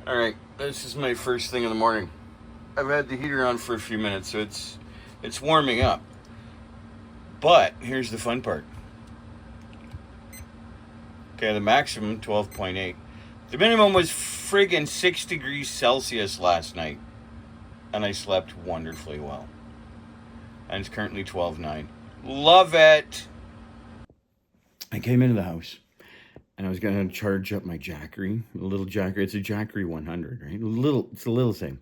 All right, this is my first thing in the morning. I've had the heater on for a few minutes, so it's warming up. But here's the fun part. Okay, the maximum 12.8. The minimum was friggin' 6 degrees Celsius last night, and I slept wonderfully well. And it's currently 12.9. Love it. I came into the house. And I was going to charge up my Jackery, a little Jackery. It's a Jackery 100, right? It's a little thing.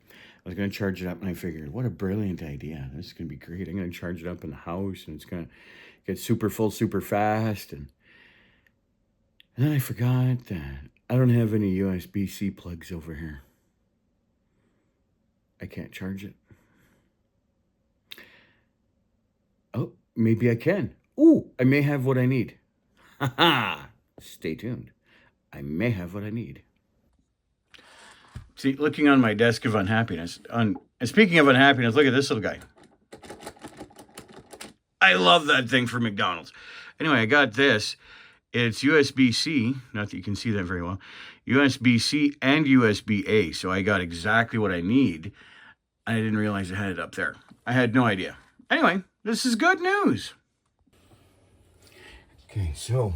I was going to charge it up, and I figured, what a brilliant idea. This is going to be great. I'm going to charge it up in the house, and it's going to get super full super fast. And then I forgot that I don't have any USB-C plugs over here. I can't charge it. Oh, maybe I can. Ooh, I may have what I need. Ha ha! Stay tuned. I may have what I need. See, looking on my desk of unhappiness. And speaking of unhappiness, look at this little guy. I love that thing for McDonald's. Anyway, I got this. It's USB-C. Not that you can see that very well. USB-C and USB-A. So I got exactly what I need. I didn't realize I had it up there. I had no idea. Anyway, this is good news. Okay, so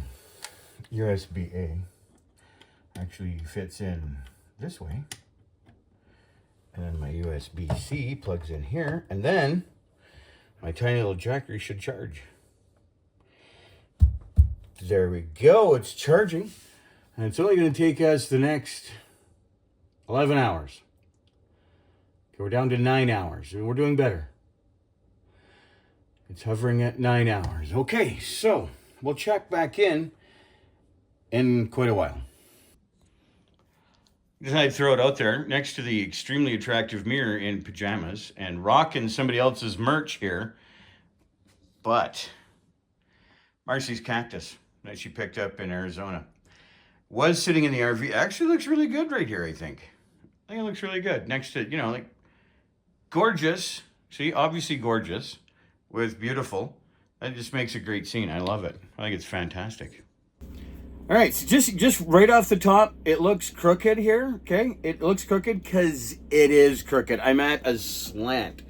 USB-A actually fits in this way, and then my USB-C plugs in here, and then my tiny little Jackery should charge. There we go, it's charging, and it's only going to take us the next 11 hours. Okay, we're down to 9 hours, and we're doing better. It's hovering at 9 hours. Okay, so we'll check back in quite a while. Just I'd throw it out there next to the extremely attractive mirror in pajamas and rocking somebody else's merch here. But Marcy's cactus that she picked up in Arizona was sitting in the RV. Actually looks really good right here, I think. I think it looks really good. Next to, like gorgeous. See, obviously gorgeous with beautiful. That just makes a great scene. I love it. I think it's fantastic. All right, so just right off the top, it looks crooked here, okay? It looks crooked because it is crooked. I'm at a slant,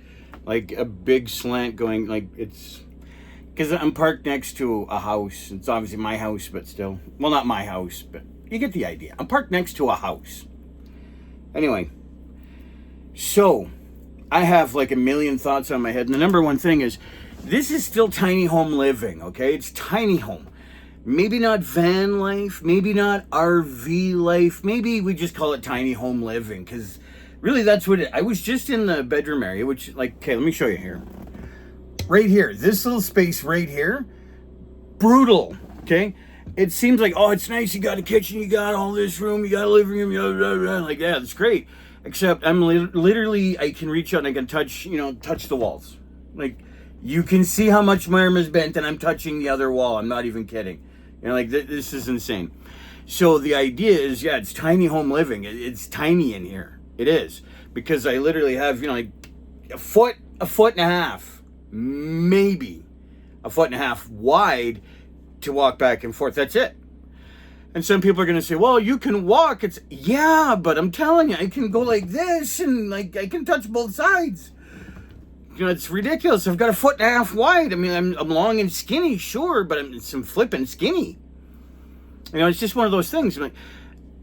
like a big slant going, like it's, because I'm parked next to a house. It's obviously my house, but still. Well, not my house, but you get the idea. I'm parked next to a house. Anyway, so I have like a million thoughts on my head. And the number one thing is, this is still tiny home living, okay? It's tiny home. Maybe not van life, maybe not RV life, maybe we just call it tiny home living, because really that's what I was just in the bedroom area, which, like, okay, let me show you here. Right here, this little space right here, brutal, okay? It seems like, oh, it's nice, you got a kitchen, you got all this room, you got a living room, blah, blah, blah. Like, yeah, it's great. Except I'm literally, I can reach out and I can touch the walls. Like, you can see how much my arm is bent and I'm touching the other wall. I'm not even kidding. Like, this is insane. So the idea is, yeah, it's tiny home living. It's tiny in here. It is. Because I literally have, like a foot and a half, maybe a foot and a half wide to walk back and forth. That's it. And some people are going to say, well, you can walk. Yeah, but I'm telling you, I can go like this and like I can touch both sides. It's ridiculous. I've got a foot and a half wide. I mean, I'm long and skinny, sure, but I'm some flipping skinny. It's just one of those things.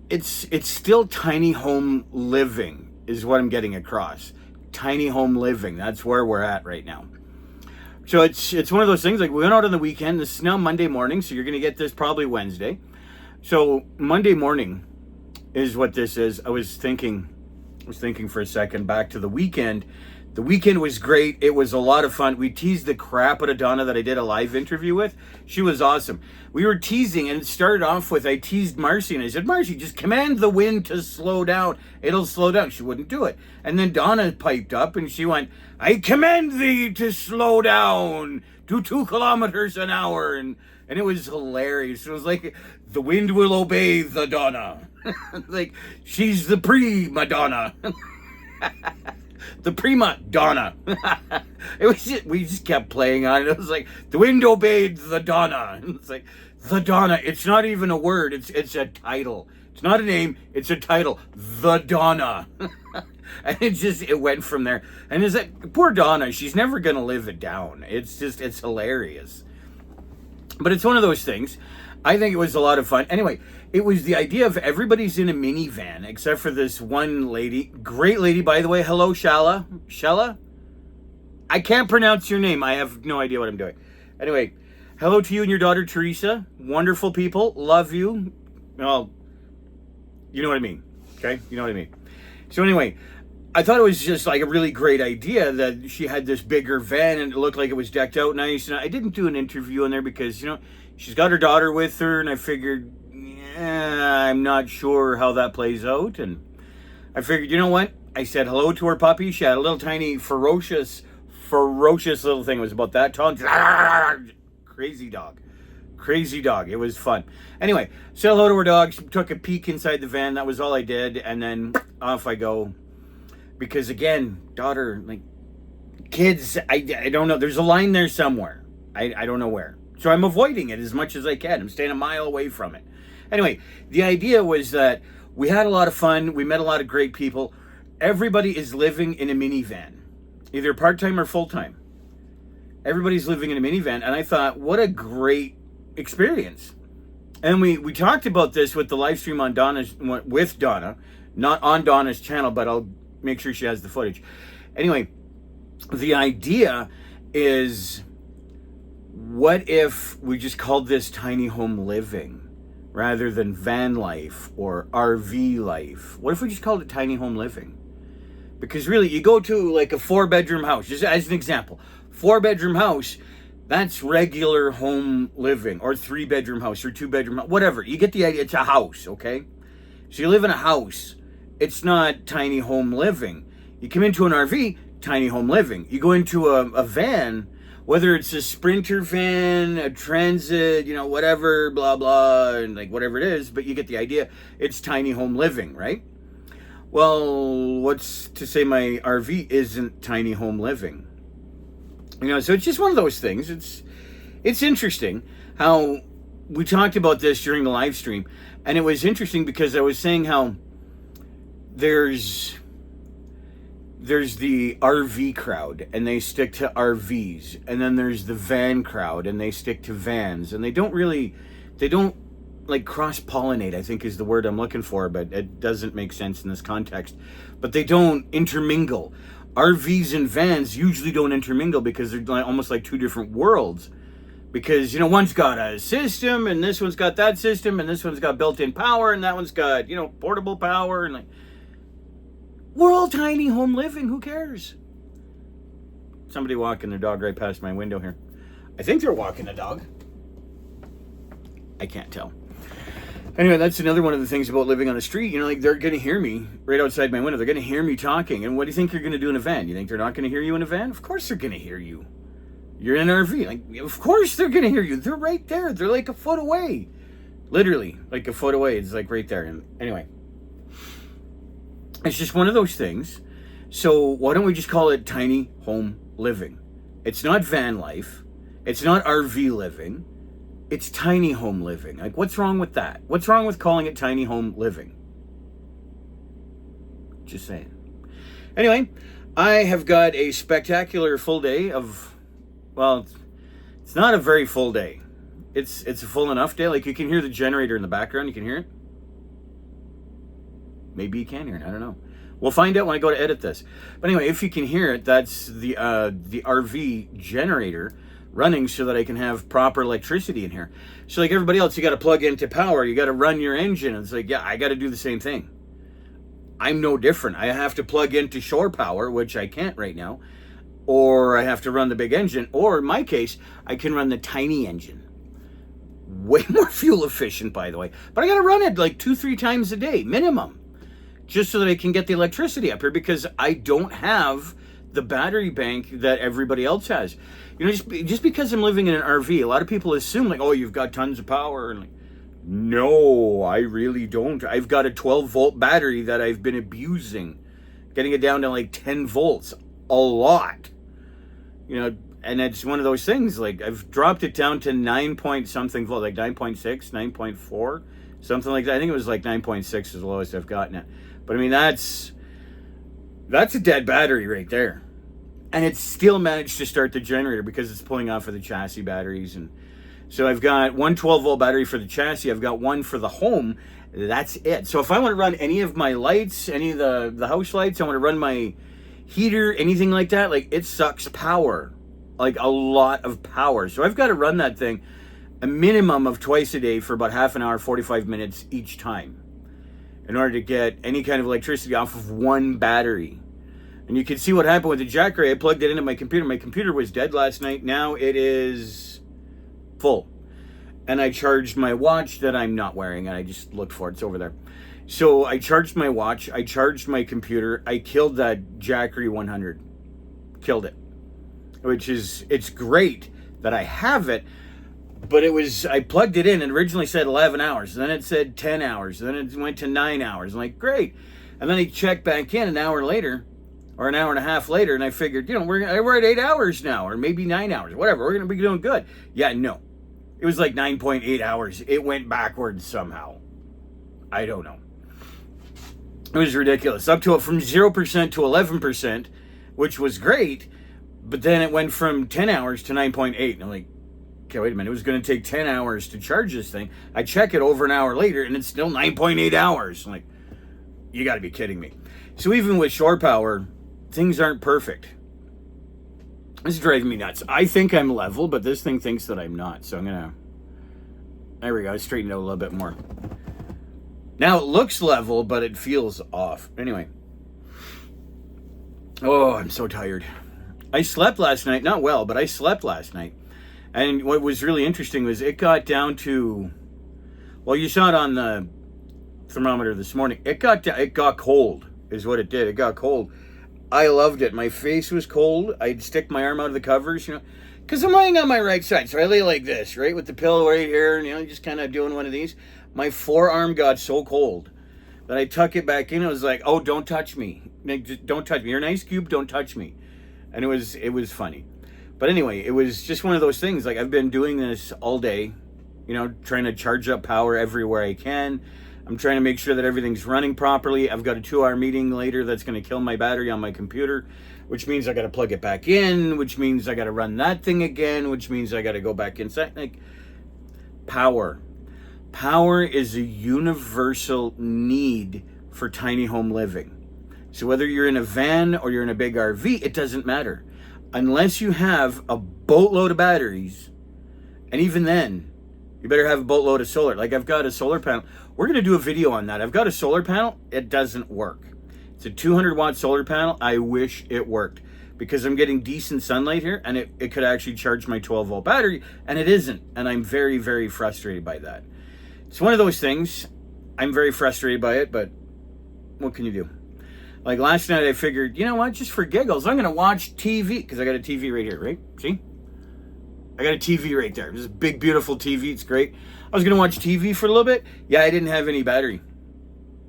It's still tiny home living is what I'm getting across. Tiny home living. That's where we're at right now. So it's one of those things. Like, we went out on the weekend. This is now Monday morning, so you're going to get this probably Wednesday. So Monday morning is what this is. I was thinking for a second back to the weekend. The weekend was great. It was a lot of fun. We teased the crap out of Donna that I did a live interview with. She was awesome. We were teasing, and it started off with, I teased Marcy, and I said, Marcy, just command the wind to slow down. It'll slow down. She wouldn't do it. And then Donna piped up, and she went, I command thee to slow down to 2 kilometers an hour. And it was hilarious. It was like, the wind will obey the Donna. Like, she's the pre-Madonna. The prima donna. We just kept playing on it. It was like, the wind obeyed the Donna. It's like, the Donna. It's not even a word. It's a title. It's not a name, it's a title. The Donna. And it went from there. And it's like, poor Donna, she's never going to live it down. It's hilarious. But it's one of those things. I think it was a lot of fun. Anyway, it was the idea of everybody's in a minivan, except for this one lady. Great lady, by the way. Hello, Shala. Shella? I can't pronounce your name. I have no idea what I'm doing. Anyway, hello to you and your daughter, Teresa. Wonderful people. Love you. Well, you know what I mean. Okay? You know what I mean. So anyway, I thought it was just like a really great idea that she had this bigger van and it looked like it was decked out nice. And I didn't do an interview in there because, she's got her daughter with her, and I figured, I'm not sure how that plays out. And I figured, you know what? I said hello to her puppy. She had a little tiny ferocious little thing. It was about that tall. Crazy dog. It was fun. Anyway, said hello to her dog. She took a peek inside the van. That was all I did. And then off I go. Because again, daughter, like, kids, I don't know. There's a line there somewhere. I don't know where. So I'm avoiding it as much as I can. I'm staying a mile away from it. Anyway, the idea was that we had a lot of fun. We met a lot of great people. Everybody is living in a minivan, either part-time or full-time. Everybody's living in a minivan. And I thought, what a great experience. And we talked about this with the live stream on with Donna, not on Donna's channel, but I'll make sure she has the footage. Anyway, the idea is, what if we just called this tiny home living rather than van life or RV life? What if we just called it tiny home living? Because really, you go to like a 4-bedroom house, just as an example, 4-bedroom house, that's regular home living, or 3-bedroom house, or 2-bedroom house, whatever. You get the idea. It's a house, okay? So you live in a house. It's not tiny home living. You come into an RV, tiny home living. You go into a van, whether it's a Sprinter van, a Transit, whatever, blah, blah, and like whatever it is, but you get the idea. It's tiny home living, right? Well, what's to say my RV isn't tiny home living? So it's just one of those things. It's interesting how we talked about this during the live stream, and it was interesting because I was saying how there's the RV crowd and they stick to RVs, and then there's the van crowd and they stick to vans, and they don't like cross-pollinate, I think is the word I'm looking for, but it doesn't make sense in this context. But they don't intermingle. RVs and vans usually don't intermingle because they're almost like two different worlds. Because, one's got a system, and this one's got that system, and this one's got built-in power, and that one's got, portable power, and like, we're all tiny home living. Who cares? Somebody walking their dog right past my window here. I think they're walking the dog. I can't tell. Anyway, that's another one of the things about living on the street. Like, they're going to hear me right outside my window. They're going to hear me talking. And what do you think you're going to do in a van? You think they're not going to hear you in a van? Of course they're going to hear you. You're in an RV. Like, of course they're going to hear you. They're right there. They're like a foot away. Literally, like a foot away. It's like right there. And anyway, it's just one of those things. So why don't we just call it tiny home living? It's not van life. It's not RV living. It's tiny home living. Like, what's wrong with that? What's wrong with calling it tiny home living? Just saying. Anyway, I have got a spectacular full day of, well, it's not a very full day. It's a full enough day. Like, you can hear the generator in the background. You can hear it. Maybe you can hear it. I don't know. We'll find out when I go to edit this. But anyway, if you can hear it, that's the RV generator running so that I can have proper electricity in here. So like everybody else, you got to plug into power. You got to run your engine. It's like, yeah, I got to do the same thing. I'm no different. I have to plug into shore power, which I can't right now. Or I have to run the big engine. Or in my case, I can run the tiny engine. Way more fuel efficient, by the way. But I got to run it like 2-3 times a day, minimum. Just so that I can get the electricity up here, because I don't have the battery bank that everybody else has. Just because I'm living in an RV, a lot of people assume like, oh, you've got tons of power. And like, no, I really don't. I've got a 12-volt battery that I've been abusing, getting it down to like 10 volts, a lot. And it's one of those things, like I've dropped it down to 9 point something volt, like 9.6, 9.4, something like that. I think it was like 9.6 is the lowest I've gotten it. But I mean, that's a dead battery right there. And it still managed to start the generator because it's pulling off of the chassis batteries. And so I've got one 12-volt battery for the chassis. I've got one for the home. That's it. So if I want to run any of my lights, any of the house lights, I want to run my heater, anything like that, like it sucks power, like a lot of power. So I've got to run that thing a minimum of twice a day for about half an hour, 45 minutes each time in order to get any kind of electricity off of one battery. And you can see what happened with the jack array. I plugged it into my computer. My computer was dead last night. Now it is full. And I charged my watch that I'm not wearing, and I just looked for it. It's over there. So I charged my watch. I charged my computer. I killed that Jackery 100. Killed it. Which is, it's great that I have it, but I plugged it in and originally said 11 hours. Then it said 10 hours. Then it went to 9 hours. I'm like, great. And then I checked back in an hour later, or an hour and a half later, and I figured, we're at 8 hours now, or maybe 9 hours, whatever. We're going to be doing good. Yeah, no. It was like 9.8 hours. It went backwards somehow. I don't know. It was ridiculous. Up to from 0% to 11%, which was great, but then it went from 10 hours to 9.8. And I'm like, okay, wait a minute. It was going to take 10 hours to charge this thing. I check it over an hour later, and it's still 9.8 hours. I'm like, you got to be kidding me. So even with shore power, things aren't perfect. This is driving me nuts. I think I'm level, but this thing thinks that I'm not. So I'm going to... There we go. I straightened it out a little bit more. Now it looks level, but it feels off. Anyway. Oh, I'm so tired. I slept last night. Not well, but I slept last night. And what was really interesting was it got down to... Well, you saw it on the thermometer this morning. It got cold, is what it did. It got cold. I loved it. My face was cold. I'd stick my arm out of the covers, because I'm laying on my right side. So I lay like this, right, with the pillow right here, and, just kind of doing one of these. My forearm got so cold that I tuck it back in. I was like, oh, don't touch me. Don't touch me. You're an ice cube. Don't touch me. And it was funny. But anyway, it was just one of those things. Like, I've been doing this all day, trying to charge up power everywhere I can. I'm trying to make sure that everything's running properly. I've got a 2-hour meeting later that's going to kill my battery on my computer, which means I got to plug it back in, which means I got to run that thing again, which means I got to go back inside. Like, power. Power is a universal need for tiny home living. So whether you're in a van or you're in a big RV, it doesn't matter. Unless you have a boatload of batteries, and even then, you better have a boatload of solar. Like, I've got a solar panel. We're going to do a video on that. I've got a solar panel. It doesn't work. It's a 200-watt solar panel. I wish it worked because I'm getting decent sunlight here, and it could actually charge my 12-volt battery, and it isn't. And I'm very, very frustrated by that. It's one of those things. I'm very frustrated by it, but what can you do? Like last night, I figured, you know what? Just for giggles, I'm going to watch TV because I got a TV right here, right? See? I got a TV right there. This is a big, beautiful TV. It's great. I was going to watch TV for a little bit. Yeah, I didn't have any battery.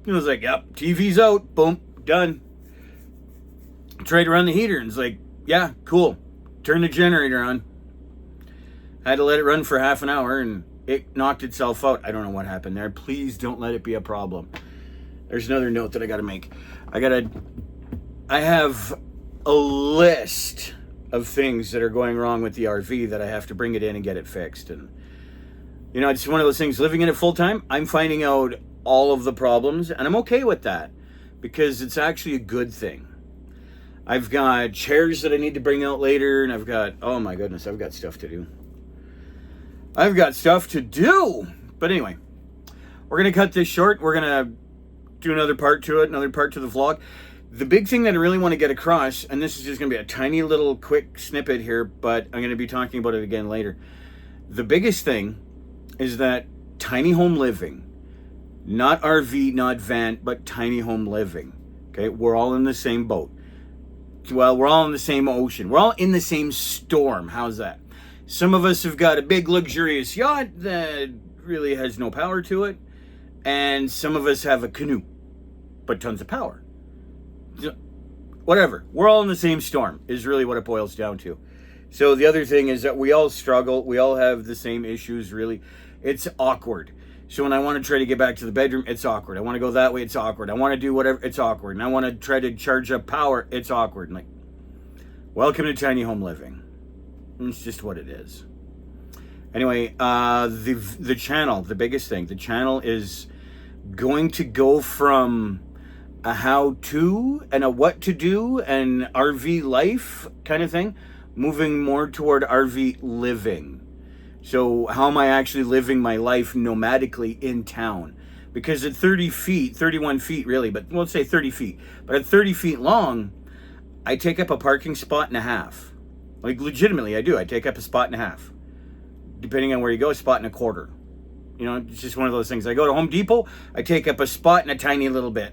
I was like, yep, TV's out. Boom, done. Tried to run the heater, and it's like, yeah, cool. Turn the generator on. I had to let it run for half an hour, and it knocked itself out. I don't know what happened there. Please don't let it be a problem. There's another note that I got to make. I have a list of things that are going wrong with the RV that I have to bring it in and get it fixed. And, it's one of those things, living in it full time, I'm finding out all of the problems, and I'm okay with that because it's actually a good thing. I've got chairs that I need to bring out later, and I've got, oh my goodness, I've got stuff to do. But anyway, we're going to cut this short. We're going to do another part to the vlog. The big thing that I really want to get across, and this is just going to be a tiny little quick snippet here, but I'm going to be talking about it again later. The biggest thing is that tiny home living, not RV, not van, but tiny home living, okay? We're all in the same boat. Well, we're all in the same ocean. We're all in the same storm. How's that? Some of us have got a big luxurious yacht that really has no power to it, and some of us have a canoe, but tons of power. Whatever. We're all in the same storm is really what it boils down to. So the other thing is that we all struggle. We all have the same issues, really. It's awkward. So when I want to try to get back to the bedroom, it's awkward. I want to go that way, it's awkward. I want to do whatever, it's awkward. And I want to try to charge up power, it's awkward. And like, welcome to tiny home living. It's just what it is. Anyway, the channel, the biggest thing, the channel is going to go from a how-to and a what to do and RV life kind of thing, moving more toward RV living. So how am I actually living my life nomadically in town? Because at 30 feet, 31 feet really, but let's say 30 feet. But at 30 feet long, I take up a parking spot and a half. Like legitimately, I do. I take up a spot and a half. Depending on where you go, a spot and a quarter. You know, it's just one of those things. I go to Home Depot, I take up a spot and a tiny little bit.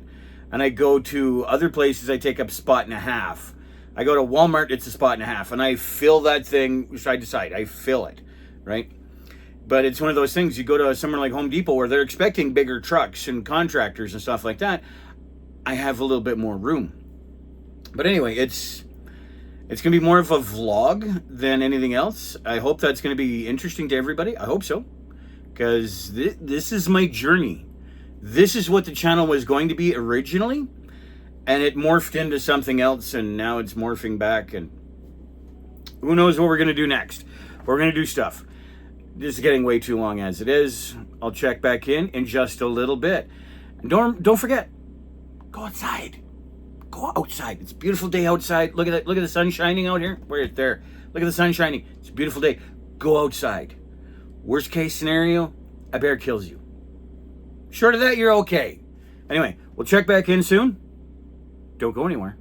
And I go to other places, I take up a spot and a half. I go to Walmart, it's a spot and a half. And I fill that thing side to side. I fill it. Right? But it's one of those things, you go to somewhere like Home Depot where they're expecting bigger trucks and contractors and stuff like that. I have a little bit more room. But anyway, it's going to be more of a vlog than anything else. I hope that's going to be interesting to everybody. I hope so. Because this is my journey. This is what the channel was going to be originally. And it morphed into something else. And now it's morphing back. And who knows what we're going to do next. We're going to do stuff. This is getting way too long as it is. I'll check back in just a little bit. And don't forget, go outside. Go outside. It's a beautiful day outside. Look at that. Look at the sun shining out here. Where it's there. Look at the sun shining. It's a beautiful day. Go outside. Worst case scenario, a bear kills you. Short of that, you're okay. Anyway, we'll check back in soon. Don't go anywhere.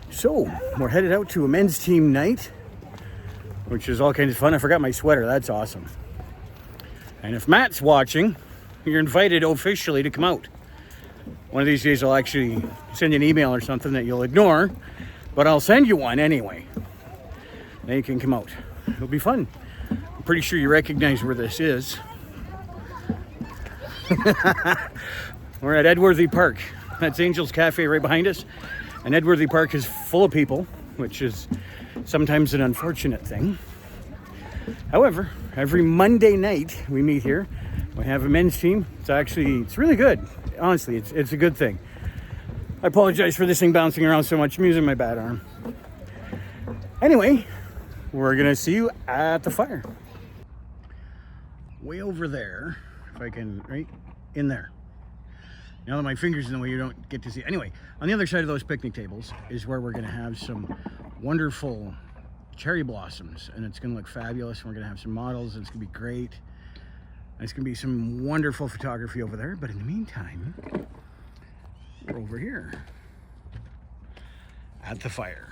So, we're headed out to a men's team night, which is all kinds of fun. I forgot my sweater. That's awesome. And if Matt's watching, you're invited officially to come out. One of these days I'll actually send you an email or something that you'll ignore, but I'll send you one anyway. Then you can come out. It'll be fun. I'm pretty sure you recognize where this is. We're at Edworthy Park. That's Angel's Cafe right behind us. And Edworthy Park is full of people, which is sometimes an unfortunate thing. However, every Monday night we meet here. We have a men's team. It's really good. Honestly, it's a good thing. I apologize for this thing bouncing around so much. I'm using my bad arm. Anyway, we're gonna see you at the fire. Way over there, if I can, right in there. Now that my finger's in the way, you don't get to see. Anyway, on the other side of those picnic tables is where we're gonna have some wonderful cherry blossoms, and it's gonna look fabulous. We're gonna have some models, and it's gonna be great. And it's gonna be some wonderful photography over there, but in the meantime, we're over here at the fire.